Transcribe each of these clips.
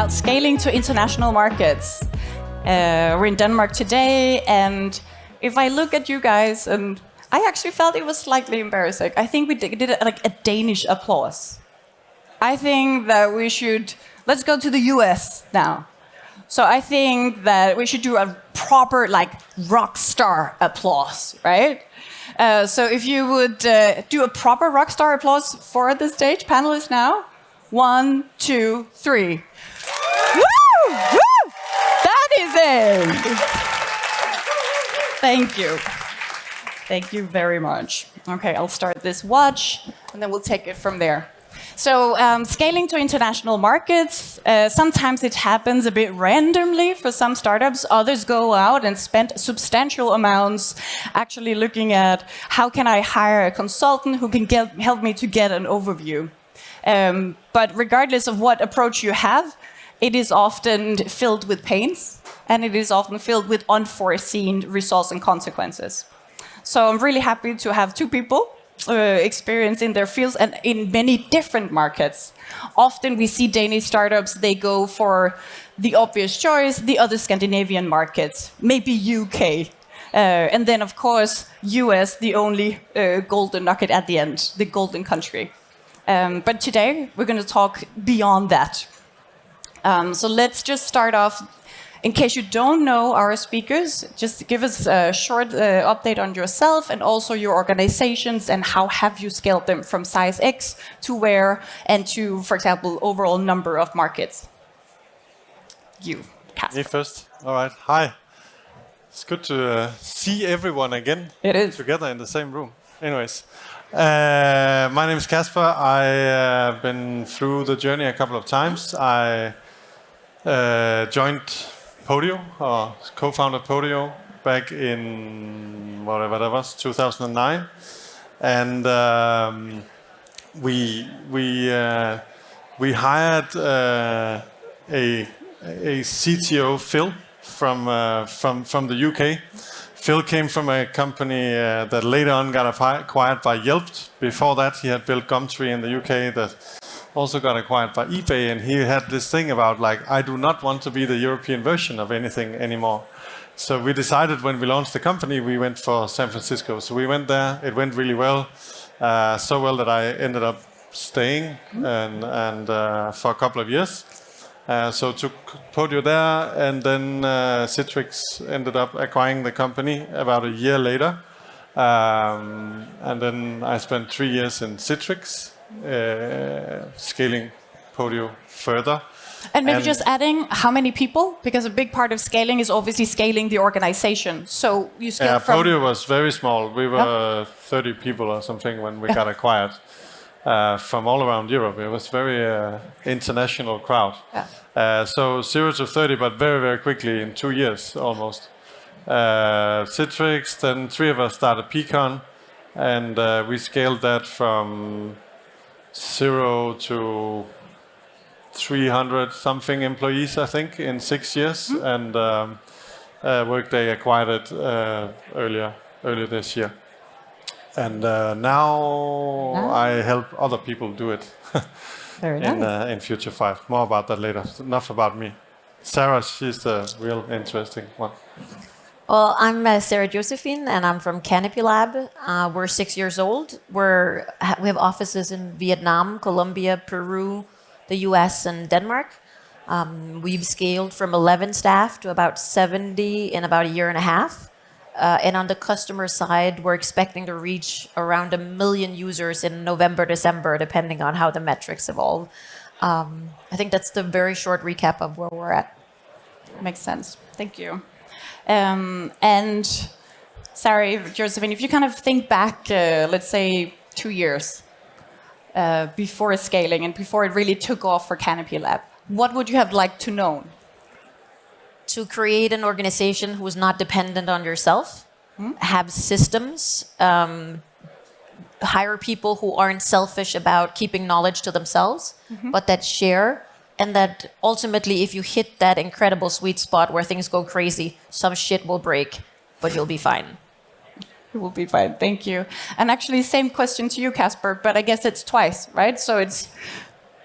about scaling to international markets. We're in Denmark today, and if I look at you guys, and I actually felt it was slightly embarrassing. I think we did like a Danish applause. I think that we should, let's go to the US now. So I think that we should do a proper like rock star applause, right? So if you would do a proper rock star applause for the stage panelists now. 1, 2, 3. Woo! Woo! That is it! Thank you. Thank you very much. Okay, I'll start this watch, and then we'll take it from there. So scaling to international markets, sometimes it happens a bit randomly for some startups. Others go out and spend substantial amounts actually looking at how can I hire a consultant who can help me to get an overview. But regardless of what approach you have, it is often filled with pains, and it is often filled with unforeseen results and consequences. So I'm really happy to have two people experience in their fields and in many different markets. Often we see Danish startups, they go for the obvious choice, the other Scandinavian markets, maybe UK. And then, of course, US, the only golden nugget at the end, the golden country. But today, we're going to talk beyond that. So let's just start off. In case you don't know our speakers, just give us a short update on yourself and also your organizations and how have you scaled them from size X to where and to, for example, overall number of markets. You, Casper. Me first. All right. Hi. It's good to see everyone again. It is. Together in the same room. Anyways, my name is Casper. I've been through the journey a couple of times. I joined Podio, or co-founded Podio back in whatever that was, 2009, and we hired a CTO, Phil, from the UK. Phil came from a company that later on got acquired by Hjorth. Before that, he had built Gumtree in the UK that also got acquired by eBay, and he had this thing about like, I do not want to be the European version of anything anymore. So we decided when we launched the company, we went for San Francisco. So we went there, it went really well, so well that I ended up staying and for a couple of years. So took Podio there, and then Citrix ended up acquiring the company about a year later. And then I spent 3 years in Citrix, scaling Podio further. And maybe just adding how many people, because a big part of scaling is obviously scaling the organization. So you scaled from... Podio was very small. We were 30 people or something when we got acquired from all around Europe. It was very international crowd. So 0 to 30, but very, very quickly in 2 years almost. Citrix, then 3 of us started Peakon, and we scaled that from 0 to 300 something employees, I think, in 6 years, and Workday acquired it earlier this year. And now I help other people do it in Future 5. More about that later. Enough about me. Sarah, she's the real interesting one. Well, I'm Sahra-Josephine, and I'm from CanopyLab. We're 6 years old. We have offices in Vietnam, Colombia, Peru, the US, and Denmark. We've scaled from 11 staff to about 70 in about a year and a half. And on the customer side, we're expecting to reach around 1 million users in November, December, depending on how the metrics evolve. I think that's the very short recap of where we're at. Makes sense. Thank you. And Sahra-Josephine, if you kind of think back, let's say 2 years before scaling and before it really took off for CanopyLab, what would you have liked to know? To create an organization who is not dependent on yourself, have systems, hire people who aren't selfish about keeping knowledge to themselves, but that share. And that ultimately, if you hit that incredible sweet spot where things go crazy, some shit will break, but you'll be fine. You will be fine. Thank you. And actually, same question to you, Casper, but I guess it's twice, right? So it's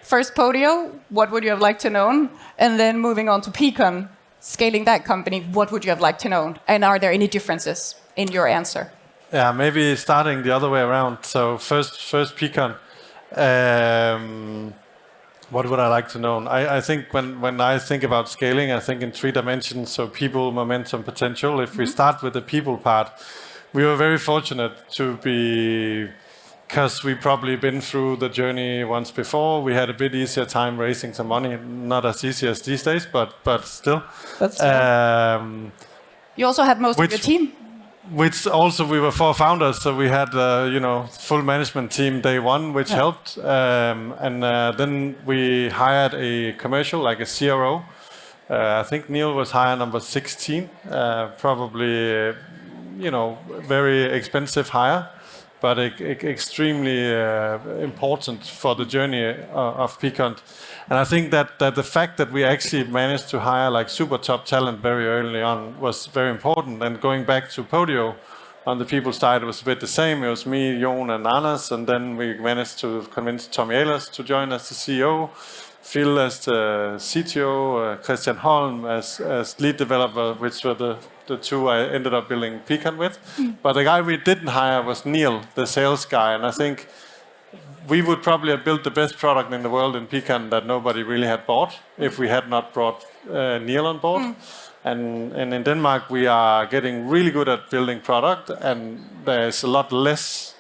first Podio, what would you have liked to know? And then moving on to Peakon, scaling that company, what would you have liked to know? And are there any differences in your answer? Yeah, maybe starting the other way around. So first Peakon. What would I like to know? I think when I think about scaling, I think in 3 dimensions. So people, momentum, potential. If we start with the people part, we were very fortunate to be, because we probably been through the journey once before. We had a bit easier time raising some money. Not as easy as these days, but still. You also had most of your team. Which also we were 4 founders, so we had full management team day one, which helped. Then we hired a commercial, like a CRO. I think Neil was hire number 16. Probably, very expensive hire, but extremely important for the journey of Peakon. And I think that the fact that we actually managed to hire like super top talent very early on was very important. And going back to Podio, on the people side, it was a bit the same. It was me, Jon, and Anders, and then we managed to convince Tommy Ahlers to join as the CEO, Phil as the CTO, Christian Holm as lead developer, which were the 2 I ended up building Peakon with. But the guy we didn't hire was Neil, the sales guy, and I think we would probably have built the best product in the world in Peakon that nobody really had bought if we had not brought Neil on board. And in Denmark, we are getting really good at building product, and there's a lot less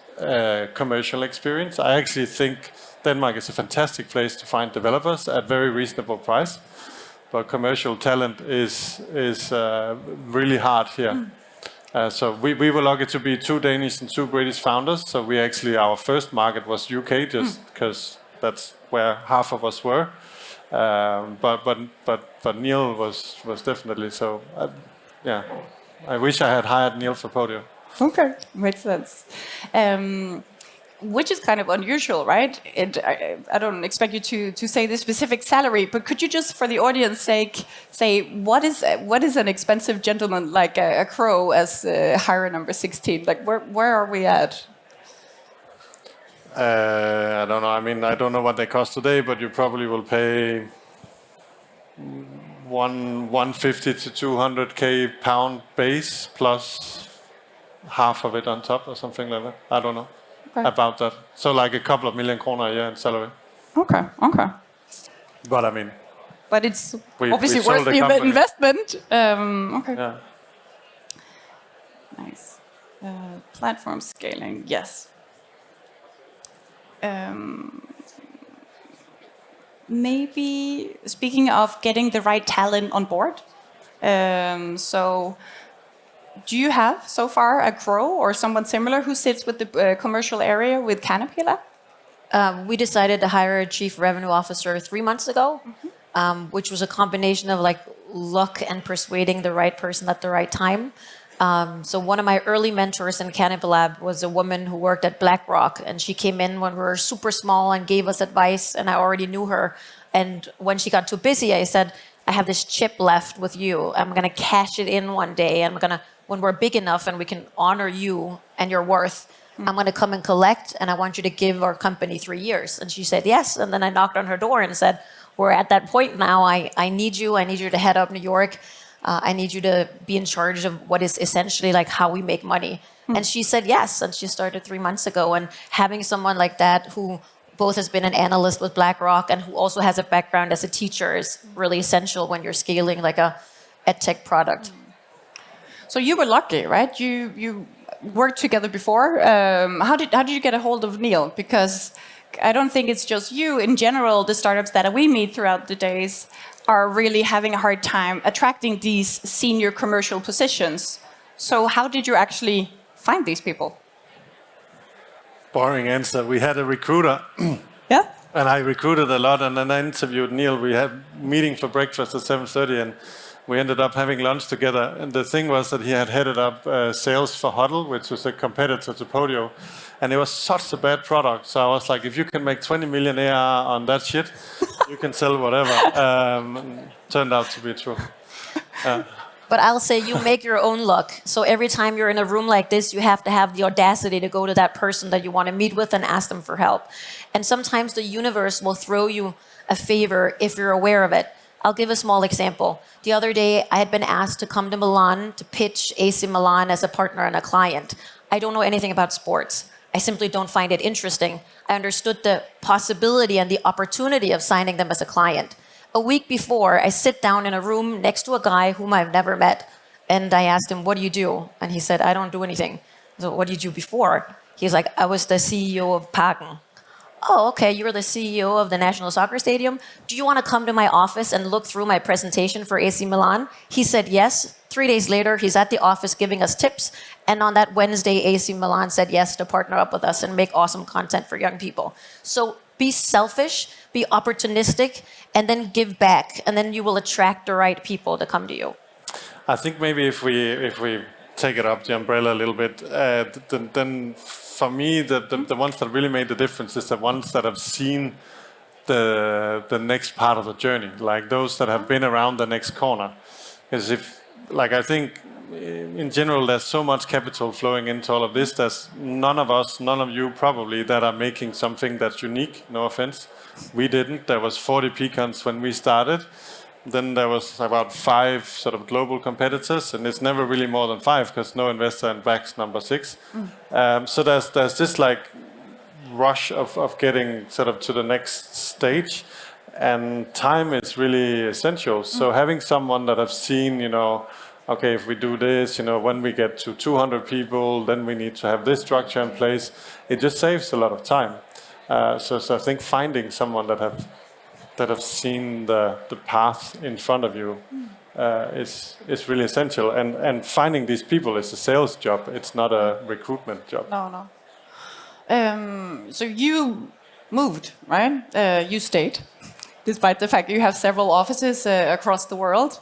commercial experience. I actually think Denmark is a fantastic place to find developers at very reasonable price, but commercial talent is really hard here. So we were lucky to be 2 Danish and 2 British founders. So we actually, our first market was UK, just because that's where half of us were. But Neil was definitely so. I wish I had hired Neil for Podio. Okay, makes sense. Which is kind of unusual, right? I don't expect you to say the specific salary, but could you just, for the audience sake, say what is an expensive gentleman like a Crow as hire number 16? Like where are we at? I don't know. I mean, I don't know what they cost today, but you probably will pay 150 to 200k pound base plus half of it on top or something like that. I don't know. Okay. About that. So like a couple of million kroner a year in salary. Okay. But I mean... But it's obviously worth the investment. Okay. Yeah. Nice. Platform scaling, yes. Maybe speaking of getting the right talent on board. So... Do you have so far a Crow or someone similar who sits with the commercial area with CanopyLab? We decided to hire a chief revenue officer 3 months ago, which was a combination of like luck and persuading the right person at the right time. So one of my early mentors in CanopyLab was a woman who worked at BlackRock, and she came in when we were super small and gave us advice, and I already knew her. And when she got too busy, I said, I have this chip left with you. I'm going to cash it in one day. When we're big enough and we can honor you and your worth, I'm going to come and collect, and I want you to give our company 3 years. And she said yes. And then I knocked on her door and said, we're at that point now. I need you. I need you to head up New York. I need you to be in charge of what is essentially like how we make money. And she said yes. And she started 3 months ago. And having someone like that who both has been an analyst with BlackRock and who also has a background as a teacher is really essential when you're scaling like a edtech product. So you were lucky, right? You worked together before. How did you get a hold of Neil? Because I don't think it's just you. In general, the startups that we meet throughout the days are really having a hard time attracting these senior commercial positions. So how did you actually find these people? Boring answer. We had a recruiter. Yeah. And I recruited a lot, and then I interviewed Neil. We had a meeting for breakfast at 7:30, and we ended up having lunch together. And the thing was that he had headed up sales for Huddle, which was a competitor to Podio. And it was such a bad product. So I was like, if you can make 20 million AR on that shit, you can sell whatever. Turned out to be true. But I'll say you make your own luck. So every time you're in a room like this, you have to have the audacity to go to that person that you want to meet with and ask them for help. And sometimes the universe will throw you a favor if you're aware of it. I'll give a small example. The other day, I had been asked to come to Milan to pitch AC Milan as a partner and a client. I don't know anything about sports. I simply don't find it interesting. I understood the possibility and the opportunity of signing them as a client. A week before, I sit down in a room next to a guy whom I've never met. And I asked him, what do you do? And he said, I don't do anything. So what did you do before? He's like, I was the CEO of Peakon. Oh, okay, you're the CEO of the National Soccer Stadium. Do you want to come to my office and look through my presentation for AC Milan? He said yes. 3 days later, he's at the office giving us tips. And on that Wednesday, AC Milan said yes to partner up with us and make awesome content for young people. So be selfish, be opportunistic, and then give back. And then you will attract the right people to come to you. I think maybe if we take it up the umbrella a little bit, then for me, the ones that really made the difference is the ones that have seen the next part of the journey, like those that have been around the next corner. Because I think in general, there's so much capital flowing into all of this. There's none of us, none of you probably, that are making something that's unique. No offense. We didn't. There was 40 Peakons when we started. Then there was about 5 sort of global competitors, and it's never really more than 5 because no investor backs number 6. So there's this like rush of getting sort of to the next stage, and time is really essential. So having someone that have seen, okay, if we do this, when we get to 200 people, then we need to have this structure in place. It just saves a lot of time. So I think finding someone that have seen the path in front of you is really essential. And finding these people is a sales job. It's not a recruitment job. No. So you moved, right? You stayed, despite the fact that you have several offices across the world.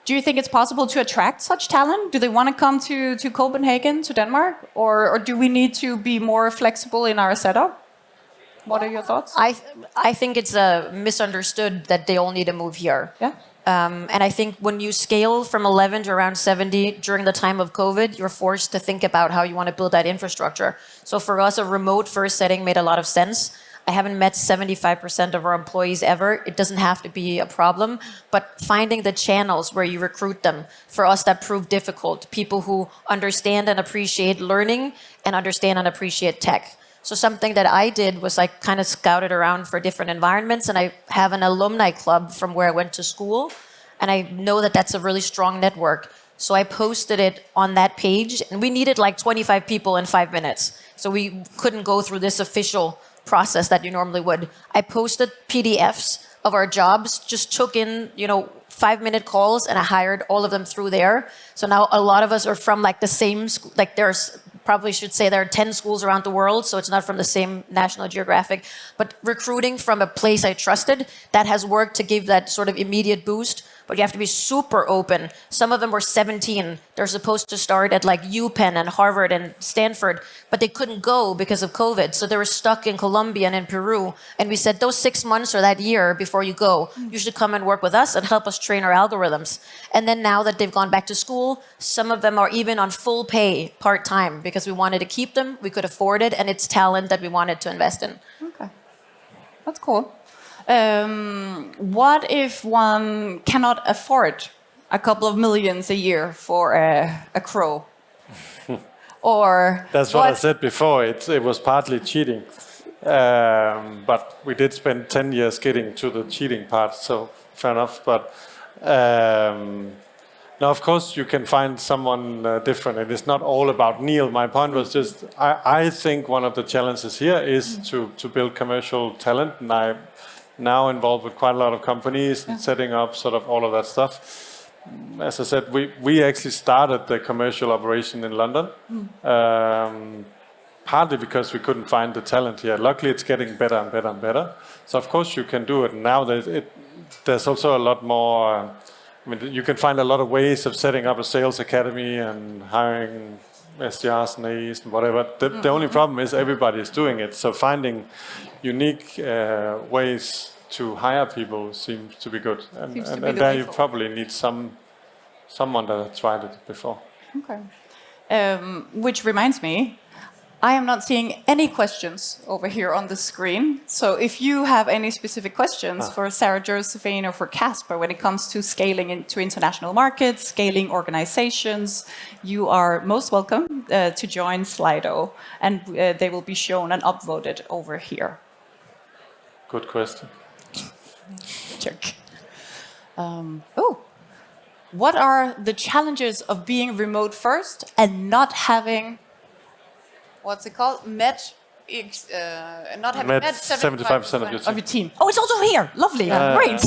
Do you think it's possible to attract such talent? Do they want to come to Copenhagen, to Denmark? Or do we need to be more flexible in our setup? What are your thoughts? I think it's misunderstood that they all need to move here. Yeah. And I think when you scale from 11 to around 70 during the time of COVID, you're forced to think about how you want to build that infrastructure. So for us, a remote first setting made a lot of sense. I haven't met 75% of our employees ever. It doesn't have to be a problem. But finding the channels where you recruit them, for us that proved difficult. People who understand and appreciate learning and understand and appreciate tech. So something that I did was I kind of scouted around for different environments, and I have an alumni club from where I went to school, and I know that that's a really strong network. So I posted it on that page, and we needed like 25 people in 5 minutes. So we couldn't go through this official process that you normally would. I posted PDFs of our jobs, just took in, 5-minute calls, and I hired all of them through there. So now a lot of us are from like the same school, like probably should say there are 10 schools around the world, so it's not from the same National Geographic. But recruiting from a place I trusted, that has worked to give that sort of immediate boost. But you have to be super open. Some of them were 17. They're supposed to start at like UPenn and Harvard and Stanford, but they couldn't go because of COVID. So they were stuck in Colombia and in Peru. And we said, those 6 months or that year before you go, you should come and work with us and help us train our algorithms. And then now that they've gone back to school, some of them are even on full pay part-time because we wanted to keep them, we could afford it, and it's talent that we wanted to invest in. Okay, that's cool. What if one cannot afford a couple of millions a year for a crow? Or that's what I said before. It was partly cheating, but we did spend 10 years getting to the cheating part. So fair enough. But now, of course, you can find someone different, and it's not all about Neil. My point was just I think one of the challenges here is to build commercial talent, and I'm now involved with quite a lot of companies and setting up sort of all of that stuff. As I said, we actually started the commercial operation in London, partly because we couldn't find the talent here. Luckily, it's getting better and better and better. So of course you can do it. Now there's also a lot more. You can find a lot of ways of setting up a sales academy and hiring SDRs and AEs and whatever. The only problem is everybody is doing it. So finding unique ways to hire people seems to be good. And there you probably need someone that has tried it before. Okay. Which reminds me, I am not seeing any questions over here on the screen. So if you have any specific questions for Sahra-Josephine or for Casper when it comes to scaling into international markets, scaling organizations, you are most welcome to join Slido. And they will be shown and uploaded over here. Good question. Check. What are the challenges of being remote first and not having... What's it called? Not having met 75% of your team. Oh, it's also here. Lovely. Great.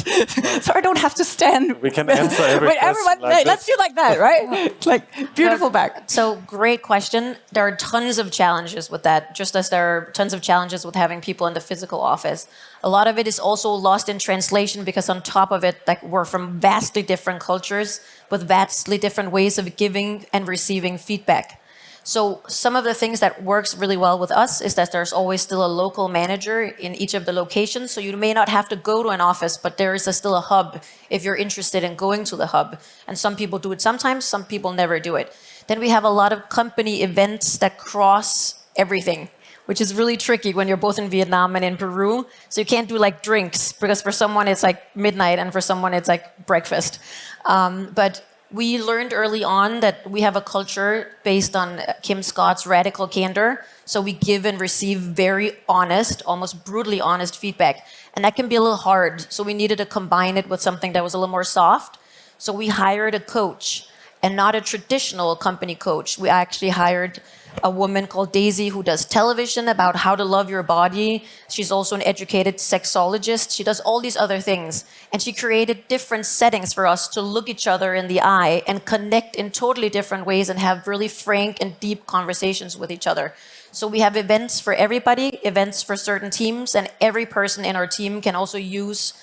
So I don't have to stand. We can answer every question. Everyone, like let's do like that, right? Like, beautiful back. So, great question. There are tons of challenges with that, just as there are tons of challenges with having people in the physical office. A lot of it is also lost in translation because on top of it, like, we're from vastly different cultures with vastly different ways of giving and receiving feedback. So some of the things that works really well with us is that there's always still a local manager in each of the locations. So you may not have to go to an office, but there is still a hub if you're interested in going to the hub. And some people do it sometimes, some people never do it. Then we have a lot of company events that cross everything, which is really tricky when you're both in Vietnam and in Peru. So you can't do like drinks because for someone it's like midnight and for someone it's like breakfast. But we learned early on that we have a culture based on Kim Scott's radical candor. So we give and receive very honest, almost brutally honest feedback. And that can be a little hard. So we needed to combine it with something that was a little more soft. So we hired a coach, and not a traditional company coach. We actually hired a woman called Daisy who does television about how to love your body. She's also an educated sexologist. She does all these other things. And she created different settings for us to look each other in the eye and connect in totally different ways and have really frank and deep conversations with each other. So we have events for everybody, events for certain teams, and every person in our team can also use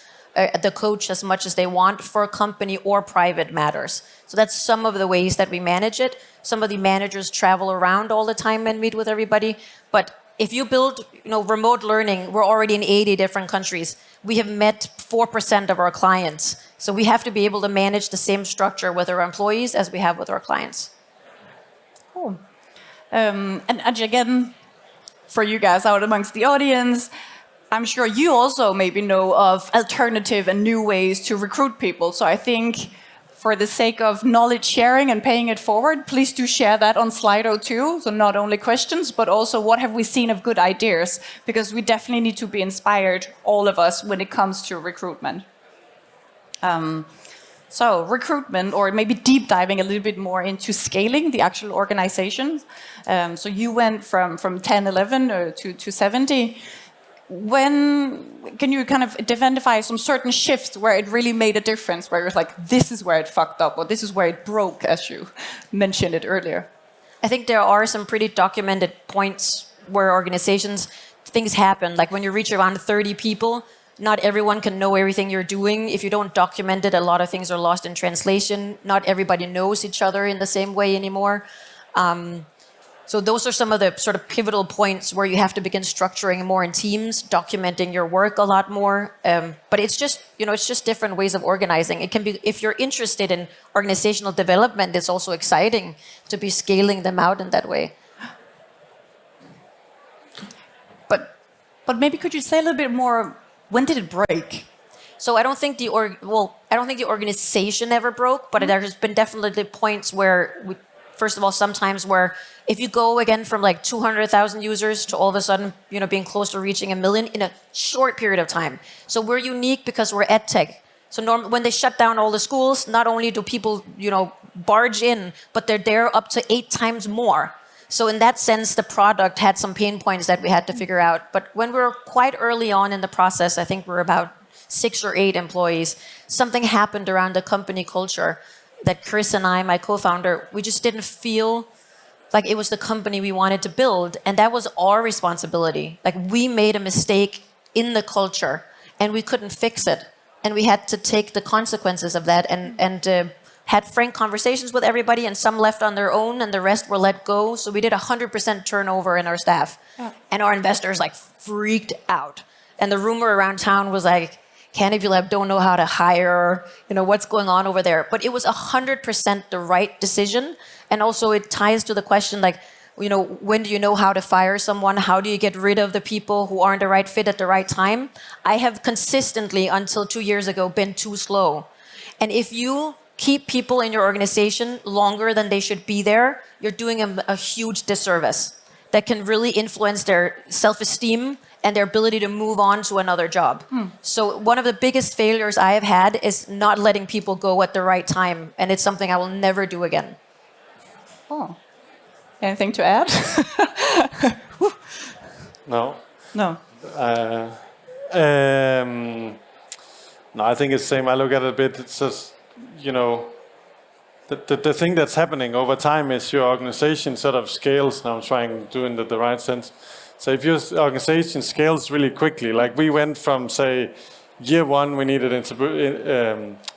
the coach as much as they want for company or private matters. So that's some of the ways that we manage it. Some of the managers travel around all the time and meet with everybody. But if you build, remote learning, we're already in 80 different countries. We have met 4% of our clients. So we have to be able to manage the same structure with our employees as we have with our clients. Cool. And again, for you guys out amongst the audience, I'm sure you also maybe know of alternative and new ways to recruit people. So I think for the sake of knowledge sharing and paying it forward, please do share that on Slido too. So not only questions, but also what have we seen of good ideas? Because we definitely need to be inspired, all of us, when it comes to recruitment. So recruitment, or maybe deep diving a little bit more into scaling the actual organization. So you went from 10, 11 to 70. When can you kind of identify some certain shifts where it really made a difference, where you're like, this is where it fucked up, or this is where it broke, as you mentioned it earlier? I think there are some pretty documented points where organizations, things happen. Like when you reach around 30 people, not everyone can know everything you're doing. If you don't document it, a lot of things are lost in translation. Not everybody knows each other in the same way anymore. So those are some of the sort of pivotal points where you have to begin structuring more in teams, documenting your work a lot more. But it's just, it's just different ways of organizing. It can be, if you're interested in organizational development, it's also exciting to be scaling them out in that way. But maybe could you say a little bit more, when did it break? So I don't think the organization ever broke, but there has been definitely points where first of all, sometimes where if you go again from like 200,000 users to all of a sudden, being close to reaching 1 million in a short period of time. So we're unique because we're edtech. So when they shut down all the schools, not only do people, barge in, but they're there up to 8 times more. So in that sense, the product had some pain points that we had to figure out. But when we were quite early on in the process, I think we're about 6 or 8 employees, something happened around the company culture that Chris and I, my co-founder, we just didn't feel like it was the company we wanted to build. And that was our responsibility. Like we made a mistake in the culture and we couldn't fix it. And we had to take the consequences of that and had frank conversations with everybody, and some left on their own and the rest were let go. So we did 100% turnover in our staff. Yeah. And our investors freaked out. And the rumor around town was like, CanopyLab don't know how to hire, what's going on over there. But it was 100% the right decision. And also it ties to the question, when do you know how to fire someone? How do you get rid of the people who aren't the right fit at the right time? I have consistently, until 2 years ago, been too slow. And if you keep people in your organization longer than they should be there, you're doing them a huge disservice that can really influence their self-esteem and their ability to move on to another job. So one of the biggest failures I have had is not letting people go at the right time. And it's something I will never do again. Oh. Anything to add? No. No. No, I think it's the same. I look at it a bit. It's just, the thing that's happening over time is your organization sort of scales. Now I'm trying to do it in the right sense. So if your organization scales really quickly, like we went from, say, year one, we needed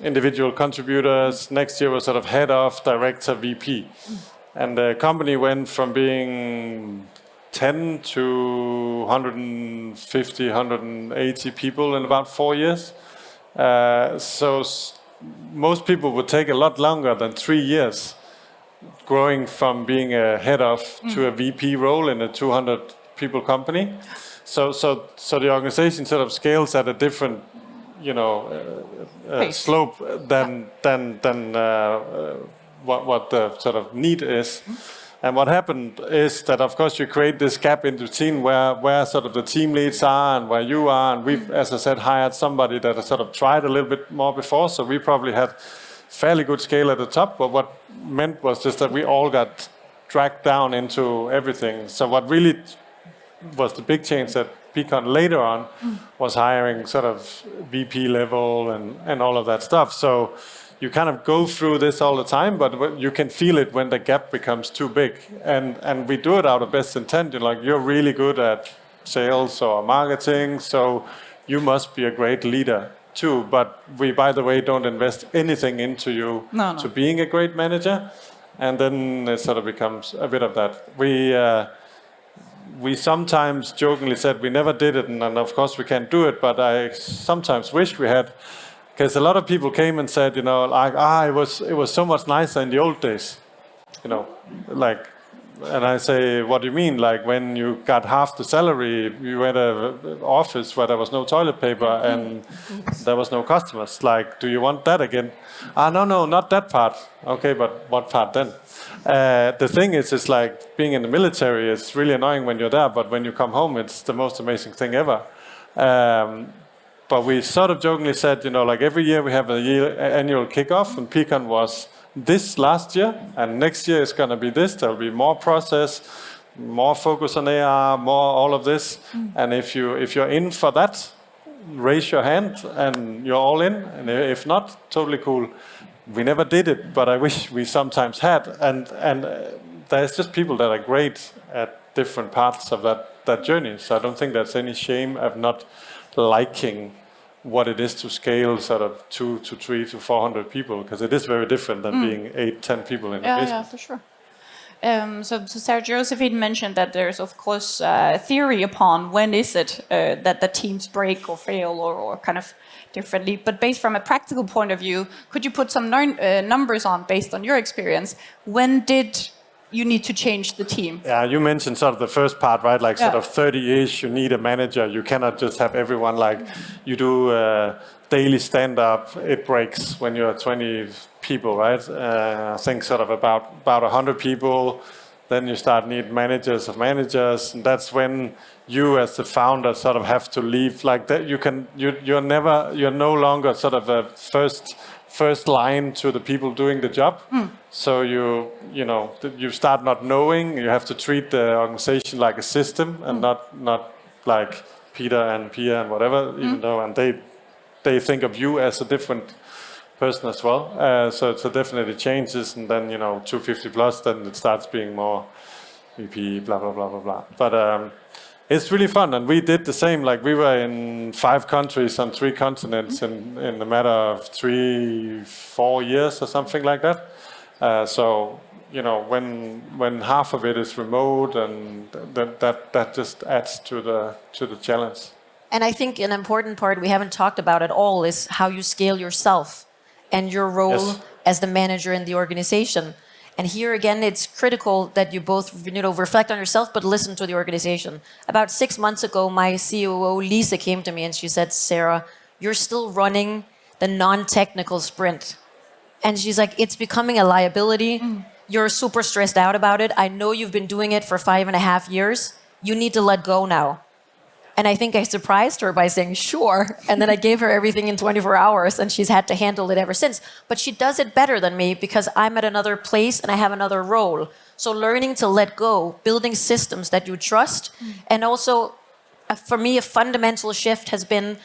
individual contributors. Next year was sort of head of, director, VP. And the company went from being 10 to 150, 180 people in about 4 years. So most people would take a lot longer than 3 years growing from being a head of to a VP role in a 200 people company. So the organization sort of scales at a different, slope than what the sort of need is. And what happened is that, of course, you create this gap in between where sort of the team leads are and where you are. And we've, as I said, hired somebody that has sort of tried a little bit more before. So we probably had fairly good scale at the top. But what meant was just that we all got dragged down into everything. So what really was the big change at Peakon later on was hiring sort of VP level and all of that stuff. So you kind of go through this all the time, but you can feel it when the gap becomes too big. And we do it out of best intent. You're really good at sales or marketing, so you must be a great leader too. But we, by the way, don't invest anything into you to being a great manager. And then it sort of becomes a bit of that. We sometimes jokingly said we never did it, and of course we can't do it, but I sometimes wish we had. Because a lot of people came and said, it was so much nicer in the old days, and I say, what do you mean? Like when you got half the salary, you had an office where there was no toilet paper and there was no customers. Like, do you want that again? No, not that part. Okay, but what part then? The thing is, it's like being in the military is really annoying when you're there, but when you come home, it's the most amazing thing ever. But we sort of jokingly said, every year we have an annual kickoff, and Peakon was this last year, and next year is going to be this. There will be more process, more focus on AR, more all of this. And if you're in for that, raise your hand, and you're all in. And if not, totally cool. We never did it, but I wish we sometimes had. And there's just people that are great at different parts of that journey. So I don't think there's any shame of not liking what it is to scale sort of 2 to 3 to 400 people, because it is very different than being 8-10 people in a business. Yeah, for sure. So Sahra-Josephine mentioned that there's, of course, theory upon when is it that the teams break or fail or kind of differently. But based from a practical point of view, could you put some numbers on, based on your experience? When did you need to change the team? Yeah, you mentioned sort of the first part, right? Like sort of 30-ish, you need a manager. You cannot just have everyone like you do daily stand-up. It breaks when you're 20 people, right? I think sort of about 100 people. Then you start need managers of managers, and that's when you as the founder sort of have to leave. Like that, you're no longer sort of a first line to the people doing the job. So you start not knowing. You have to treat the organization like a system and not like Peter and Pia and whatever. Even though and they think of you as a different person as well. So it definitely changes. And then 250 plus, then it starts being more VP, blah blah blah blah blah. But it's really fun, and we did the same. Like we were in 5 countries on 3 continents in a matter of 3-4 years or something like that. So when half of it is remote, and that just adds to the challenge. And I think an important part we haven't talked about at all is how you scale yourself and your role as the manager in the organization. And here again, it's critical that you both, reflect on yourself, but listen to the organization. About 6 months ago, my COO, Lisa, came to me and she said, Sarah, you're still running the non-technical sprint. And she's like, it's becoming a liability. You're super stressed out about it. I know you've been doing it for 5.5 years. You need to let go now. And I think I surprised her by saying, sure. And then I gave her everything in 24 hours, and she's had to handle it ever since. But she does it better than me because I'm at another place and I have another role. So learning to let go, building systems that you trust. And also, for me, a fundamental shift has been,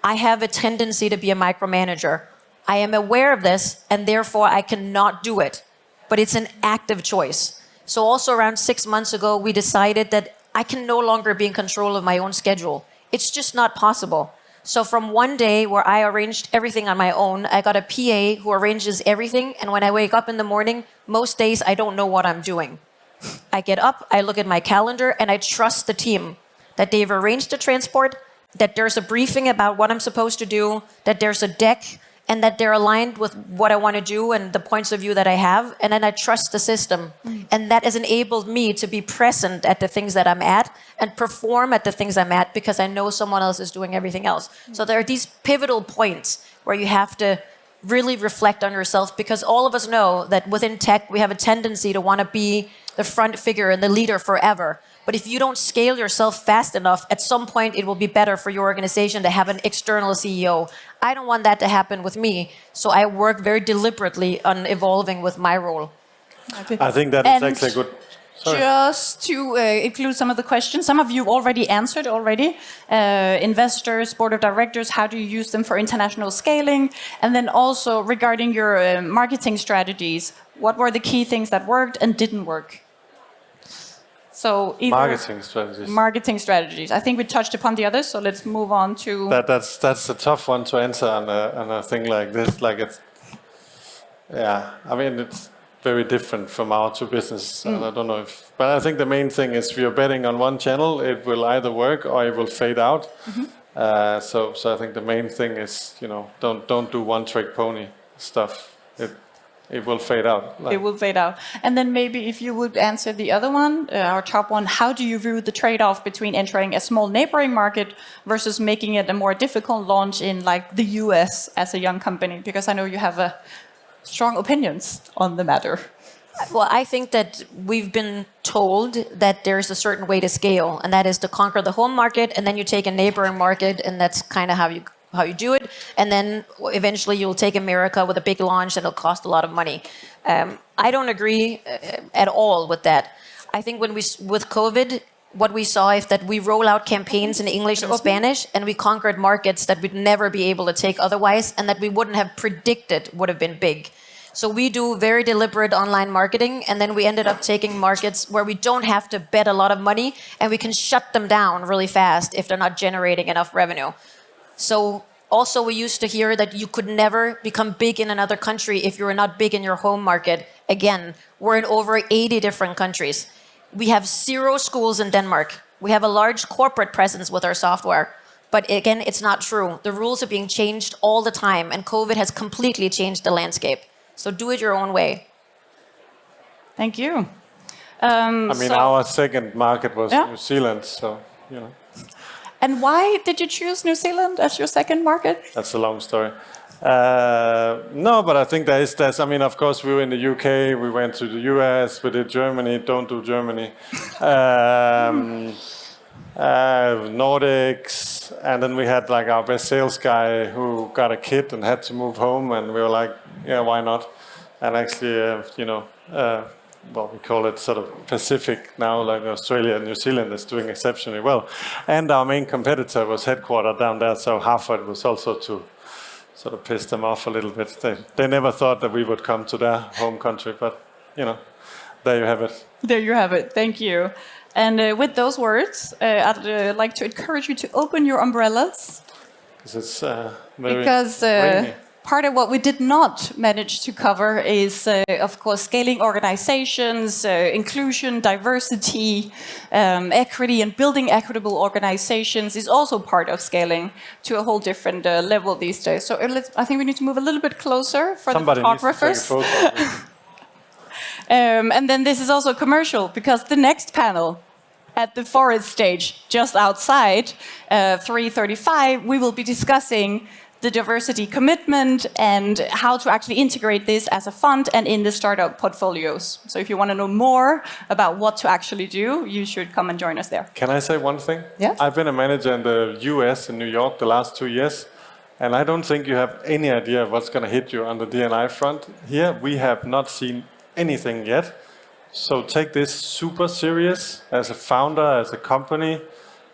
I have a tendency to be a micromanager. I am aware of this, and therefore I cannot do it. But it's an active choice. So also around 6 months ago, we decided that I can no longer be in control of my own schedule. It's just not possible. So from one day where I arranged everything on my own, I got a PA who arranges everything. And when I wake up in the morning, most days I don't know what I'm doing. I get up, I look at my calendar, and I trust the team that they've arranged the transport, that there's a briefing about what I'm supposed to do, that there's a deck, and that they're aligned with what I want to do and the points of view that I have. And then I trust the system. And that has enabled me to be present at the things that I'm at and perform at the things I'm at because I know someone else is doing everything else. So there are these pivotal points where you have to really reflect on yourself, because all of us know that within tech, we have a tendency to want to be the front figure and the leader forever. But if you don't scale yourself fast enough, at some point it will be better for your organization to have an external CEO. I don't want that to happen with me, so I work very deliberately on evolving with my role. I think that is actually good. Sorry. Just to include some of the questions, some of you already answered already. Investors, board of directors, how do you use them for international scaling? And then also regarding your marketing strategies, what were the key things that worked and didn't work? So marketing strategies. I think we touched upon the others, so let's move on to... That's a tough one to answer on a thing like this. Like it's, yeah, I mean, it's very different from our two businesses. And I don't know if... But I think the main thing is if you're betting on one channel, it will either work or it will fade out. So I think the main thing is, don't do one-trick pony stuff. It will fade out. It will fade out. And then maybe if you would answer the other one, our top one, how do you view the trade-off between entering a small neighboring market versus making it a more difficult launch in like the US as a young company? Because I know you have strong opinions on the matter. Well, I think that we've been told that there's a certain way to scale, and that is to conquer the home market, and then you take a neighboring market, and that's kind of how you do it, and then eventually you'll take America with a big launch and it'll cost a lot of money. I don't agree at all with that. I think with COVID, what we saw is that we roll out campaigns in English and Spanish, and we conquered markets that we'd never be able to take otherwise, and that we wouldn't have predicted would have been big. So we do very deliberate online marketing, and then we ended up taking markets where we don't have to bet a lot of money, and we can shut them down really fast if they're not generating enough revenue. So also we used to hear that you could never become big in another country if you're not big in your home market. Again, we're in over 80 different countries. We have 0 schools in Denmark. We have a large corporate presence with our software. But again, it's not true. The rules are being changed all the time, and COVID has completely changed the landscape. So do it your own way. Thank you. Our second market was New Zealand, so, And why did you choose New Zealand as your second market? That's a long story. No, but I think there's. I mean, of course, we were in the UK. We went to the US. We did Germany. Don't do Germany. Nordics, and then we had like our best sales guy who got a kid and had to move home, and we were like, yeah, why not? And actually, we call it sort of Pacific now, like Australia and New Zealand is doing exceptionally well. And our main competitor was headquartered down there, so Harvard was also to sort of piss them off a little bit. They never thought that we would come to their home country, but, there you have it. There you have it. Thank you. And with those words, I'd like to encourage you to open your umbrellas. Because it's very rainy. Part of what we did not manage to cover is, of course, scaling organizations, inclusion, diversity, equity, and building equitable organizations is also part of scaling to a whole different level these days. So I think we need to move a little bit closer for the photographers. And then this is also commercial, because the next panel at the forest stage, just outside 3:35, we will be discussing the diversity commitment and how to actually integrate this as a fund and in the startup portfolios. So if you want to know more about what to actually do, you should come and join us there. Can I say one thing? Yes. I've been a manager in the US, in New York, the last 2 years, and I don't think you have any idea of what's going to hit you on the D&I front. Here, we have not seen anything yet. So take this super serious as a founder, as a company,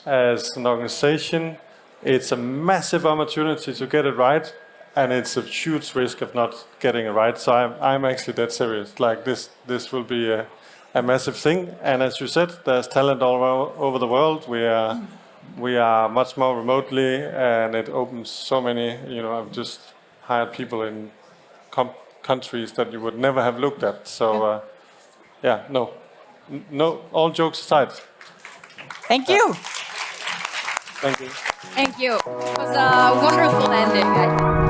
as an organization. It's a massive opportunity to get it right, and it's a huge risk of not getting it right. So I'm actually that serious. Like this will be a massive thing. And as you said, there's talent all over the world. We are much more remotely, and it opens so many. I've just hired people in countries that you would never have looked at. So no. All jokes aside. Thank you. Thank you. Thank you. It was a wonderful ending.